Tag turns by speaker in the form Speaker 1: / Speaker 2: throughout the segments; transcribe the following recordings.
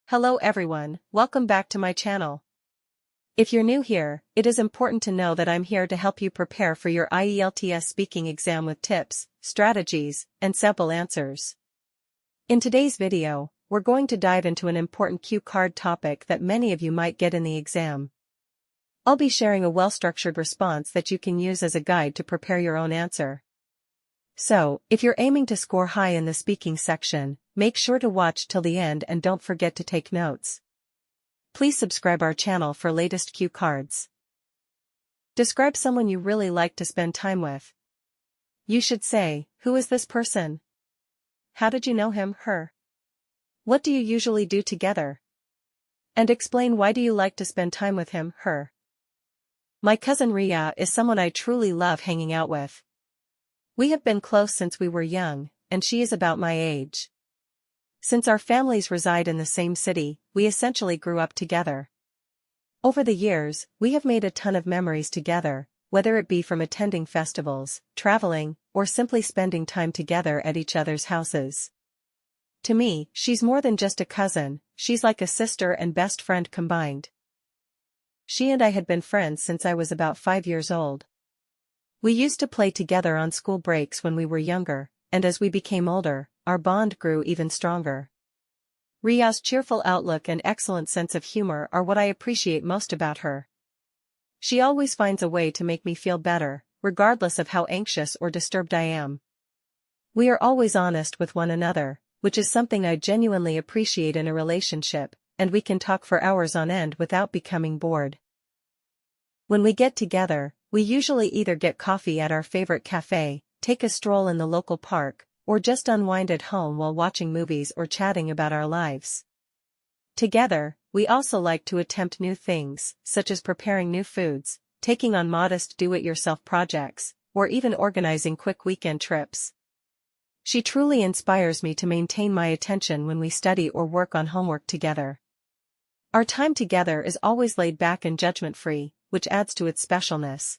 Speaker 1: Hello everyone, welcome back to my channel. If you're new here, it is important to know that I'm here to help you prepare for your IELTS speaking exam with tips, strategies, and sample answers. In today's video, we're going to dive into an important cue card topic that many of you might get in the exam. I'll be sharing a well-structured response that you can use as a guide to prepare your own answer. So, if you're aiming to score high in the speaking section, make sure to watch till the end and don't forget to take notes. Please subscribe our channel for latest cue cards. Describe someone you really like to spend time with. You should say, who is this person? How did you know him, her? What do you usually do together? And explain why do you like to spend time with him, her. My cousin Ria is someone I truly love hanging out with. We have been close since we were young, and she is about my age. Since our families reside in the same city, we essentially grew up together. Over the years, we have made a ton of memories together, whether it be from attending festivals, traveling, or simply spending time together at each other's houses. To me, she's more than just a cousin, she's like a sister and best friend combined. She and I had been friends since I was about 5 years old. We used to play together on school breaks when we were younger, and as we became older, our bond grew even stronger. Ria's cheerful outlook and excellent sense of humor are what I appreciate most about her. She always finds a way to make me feel better, regardless of how anxious or disturbed I am. We are always honest with one another, which is something I genuinely appreciate in a relationship, and we can talk for hours on end without becoming bored. When we get together, we usually either get coffee at our favorite cafe, take a stroll in the local park, or just unwind at home while watching movies or chatting about our lives. Together, we also like to attempt new things, such as preparing new foods, taking on modest do-it-yourself projects, or even organizing quick weekend trips. She truly inspires me to maintain my attention when we study or work on homework together. Our time together is always laid back and judgment-free, which adds to its specialness.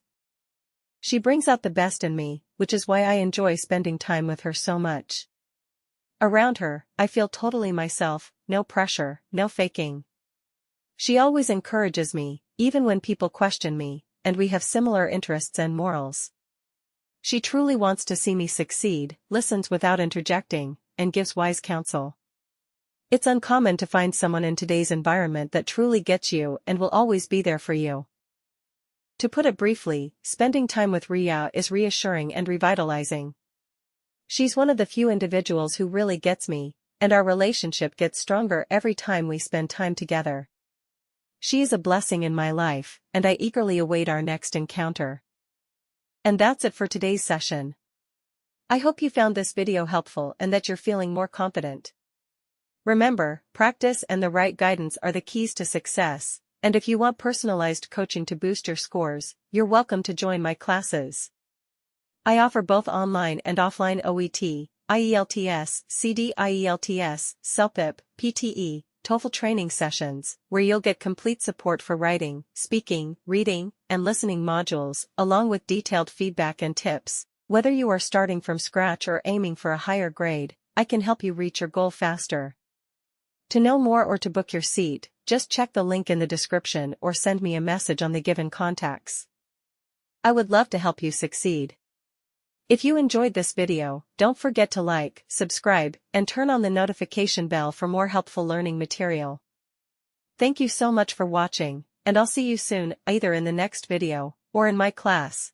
Speaker 1: She brings out the best in me, which is why I enjoy spending time with her so much. Around her, I feel totally myself, no pressure, no faking. She always encourages me, even when people question me, and we have similar interests and morals. She truly wants to see me succeed, listens without interjecting, and gives wise counsel. It's uncommon to find someone in today's environment that truly gets you and will always be there for you. To put it briefly, spending time with Ria is reassuring and revitalizing. She's one of the few individuals who really gets me, and our relationship gets stronger every time we spend time together. She is a blessing in my life, and I eagerly await our next encounter. And that's it for today's session. I hope you found this video helpful and that you're feeling more confident. Remember, practice and the right guidance are the keys to success. And if you want personalized coaching to boost your scores, you're welcome to join my classes. I offer both online and offline OET, IELTS, CD IELTS, CELPIP, PTE, TOEFL training sessions, where you'll get complete support for writing, speaking, reading, and listening modules, along with detailed feedback and tips. Whether you are starting from scratch or aiming for a higher grade, I can help you reach your goal faster. To know more or to book your seat, just check the link in the description or send me a message on the given contacts. I would love to help you succeed. If you enjoyed this video, don't forget to like, subscribe, and turn on the notification bell for more helpful learning material. Thank you so much for watching, and I'll see you soon, either in the next video, or in my class.